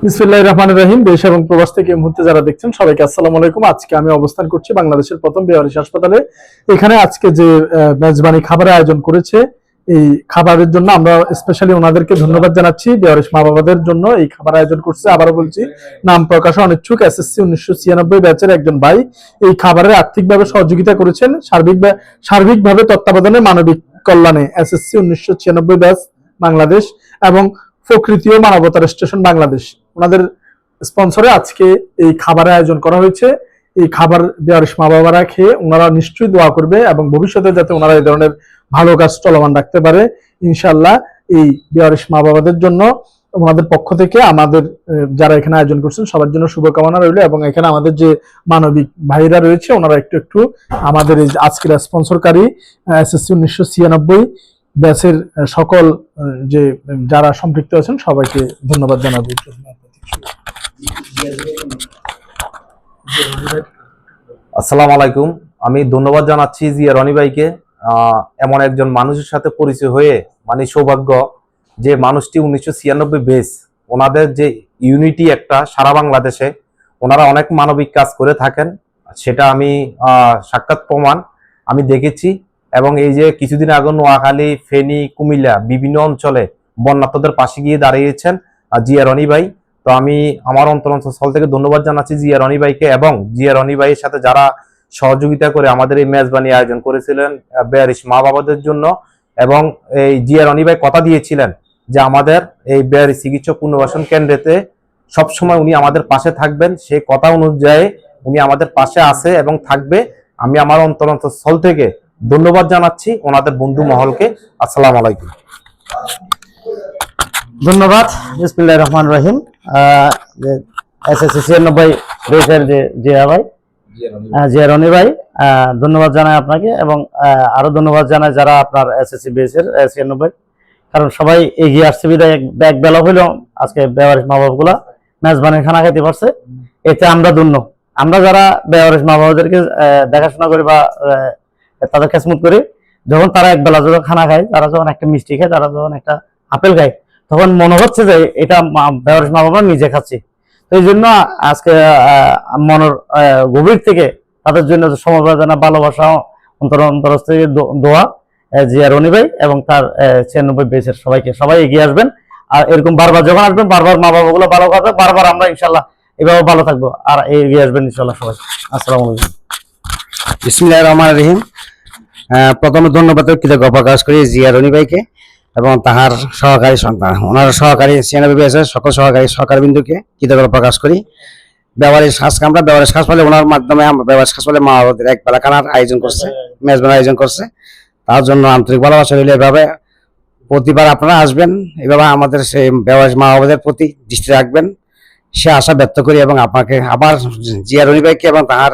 বিসমিল্লাহির রহমানির রহিম। দেশ এবং প্রবাস থেকে এই মুহূর্তে যারা দেখছেন সবাইকে আসসালামু আলাইকুম। আজকে আমি অবস্থান করছি বাংলাদেশের প্রথম বেওয়ারিশ হাসপাতালে। এখানে আজকে যে মেজবানি খাবারের আয়োজন করেছে, এই খাবারের জন্য আমরা স্পেশালি ওনাদেরকে ধন্যবাদ জানাচ্ছি। বেওয়ারিশ মা বাবাদের জন্য এই খাবার আয়োজন করছে। আবারও বলছি, নাম প্রকাশে অনিচ্ছুক এসএসসি 1996 ব্যাচের একজন ভাই এই খাবারের আর্থিকভাবে সহযোগিতা করেছেন। সার্বিকভাবে তত্ত্বাবধানে মানবিক কল্যাণে এসএসসি 1996 ব্যাচ বাংলাদেশ এবং প্রকৃতি ও মানবতার স্টেশন বাংলাদেশ, ওনাদের স্পন্সরে আজকে এই খাবারের আয়োজন করা হয়েছে। এই খাবার বেওয়ারিশ মা বাবারা খেয়ে ওনারা নিশ্চয়ই দোয়া করবে এবং ভবিষ্যতে যাতে ওনারা এই ধরনের ভালো কাজ চলমান রাখতে পারে ইনশাআল্লাহ। এই বেওয়ারিশ মা বাবাদের জন্য ওনাদের পক্ষ থেকে আমাদের যারা এখানে আয়োজন করছেন সবার জন্য শুভকামনা রইল। এবং এখানে আমাদের যে মানবিক ভাইরা রয়েছে ওনারা একটু আমাদের এই আজকের স্পন্সরকারী এসএসসি 1996 ব্যাচের সকল যে যারা সম্পৃক্ত আছেন সবাইকে ধন্যবাদ জানাবো। আসসালামু আলাইকুম। আমি ধন্যবাদ জানাচ্ছি জিয়া রনি ভাইকে। এমন একজন মানুষের সাথে পরিচয় হয়ে মানে সৌভাগ্য যে মানুষটি 1996 বেস, ওনাদের যে ইউনিটি একটা সারা বাংলাদেশে ওনারা অনেক মানবিক কাজ করে থাকেন, সেটা আমি সাক্ষাৎ প্রমাণ আমি দেখেছি। এবং এই যে কিছুদিন আগে নোয়াখালী, ফেনী, কুমিল্লা বিভিন্ন অঞ্চলে বন্যার্তদের পাশে গিয়ে দাঁড়িয়েছেন জিয়া রনি ভাই। তো আমি আমার অন্তরস্থল থেকে ধন্যবাদ জানাচ্ছি জিয়া রনি ভাইকে এবং জিয়া রনি ভাইয়ের সাথে যারা সহযোগিতা করে আমাদের এই মেজবানি আয়োজন করেছিলেন বেওয়ারিশ মা বাবাদের জন্য। এবং এই জিয়া রনি ভাই কথা দিয়েছিলেন যে আমাদের এই বেওয়ারিশ চিকিৎসা পুনর্বাসন কেন্দ্রেতে সবসময় উনি আমাদের পাশে থাকবেন। সেই কথা অনুযায়ী উনি আমাদের পাশে আছে এবং থাকবে। আমি আমার অন্তরস্থল থেকে ধন্যবাদ জানাচ্ছি ওনাদের বন্ধু মহলকে। আসসালামু আলাইকুম। ধন্যবাদ। বিসমিল্লাহির রহমানির রহিম। এসএসসি 96 ব্যাচের যে জিয়া ভাই, জিয়া রনি ভাই, ধন্যবাদ জানাই আপনাকে। এবং আরো ধন্যবাদ জানাই যারা আপনার এসএসসি ব্যাচের 96, কারণ সবাই এগিয়ে আসছে বিধায় এক বেলা হইলেও আজকে বেওয়ারিশ মা বাবাগুলা মেজবানির খানা খেতে পারছে। এতে আমরা ধন্য। আমরা যারা বেওয়ারিশ মা বাবাদেরকে দেখাশোনা করি বা তাদের খেসমত করি, যখন তারা এক বেলা যখন খানা খায়, তারা যখন একটা মিষ্টি খায়, তারা যখন একটা আপেল খায়, তখন মনে হচ্ছে যে এটা বেওয়ারিশ মা বাবা নিজে খাচ্ছে। তো এই জন্য আজকে মনের গভীর থেকে তাদের জন্য সমবেদনা, ভালোবাসা, অন্তর থেকে দোয়া জিয়া রনি ভাই এবং তার 96 ব্যাচের সবাই এগিয়ে আসবেন। আর এরকম বারবার যখন আসবেন, বারবার মা বাবা গুলো ভালো থাকবে, বারবার আমরা ইনশাল্লাহ এভাবে ভালো থাকবো আর এগিয়ে আসবেন ইনশাল্লাহ সবাই। আসসালামু আলাইকুম। বিসমিল্লাহির রহমানির রহিম। প্রথমে ধন্যবাদ কৃতজ্ঞতা প্রকাশ করি জিয়া রনি ভাইকে এবং তাহার সহকারী সন্তান, ওনার সহকারী 96 ব্যাচের সকল সহকারী বিন্দুকে কৃতজ্ঞতা প্রকাশ করি। বেওয়ারিশ হাসপাতালে ওনার মাধ্যমে বেওয়ারিশ হাসপাতালে মা বাবাদের এক বেলা খানার আয়োজন করছে, মেজবানের আয়োজন করছে। তার জন্য আন্তরিক ভালোবাসা রইল। এভাবে প্রতিবার আপনারা আসবেন, এভাবে আমাদের সেই বেওয়ারিশ মা বাবাদের প্রতি দৃষ্টি রাখবেন, সে আশা ব্যক্ত করি। এবং আপনাকে আবার জিয়া রনি ভাইকে এবং তাহার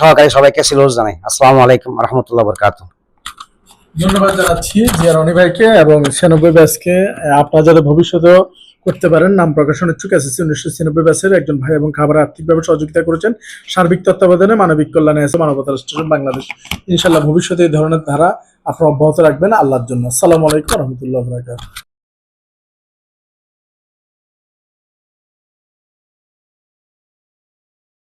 সহকারী সবাইকে স্যালুট জানাই। আসসালামু আলাইকুম রাহমাতুল্লাহি ওয়া বারাকাতুহু। ধন্যবাদ জানাচ্ছি জিয়া রনি ভাইকে এবং 96 ব্যাচকে। আপনারা যাতে ভবিষ্যতেও করতে পারেন, নাম প্রকাশন ইচ্ছুক এসএসসি 1996 ব্যাচের একজন ভাই এবং খাবার আর্থিকভাবে সহযোগিতা করেছেন সার্বিক তত্ত্বাবধানে মানবিক কল্যাণে আছে মানবতার স্টেশন বাংলাদেশ। ইনশাআল্লাহ ভবিষ্যতে এই ধরনের ধারা আপনারা অব্যাহত রাখবেন আল্লাহর জন্য। আসসালামু আলাইকুম রহমতুল্লাহ।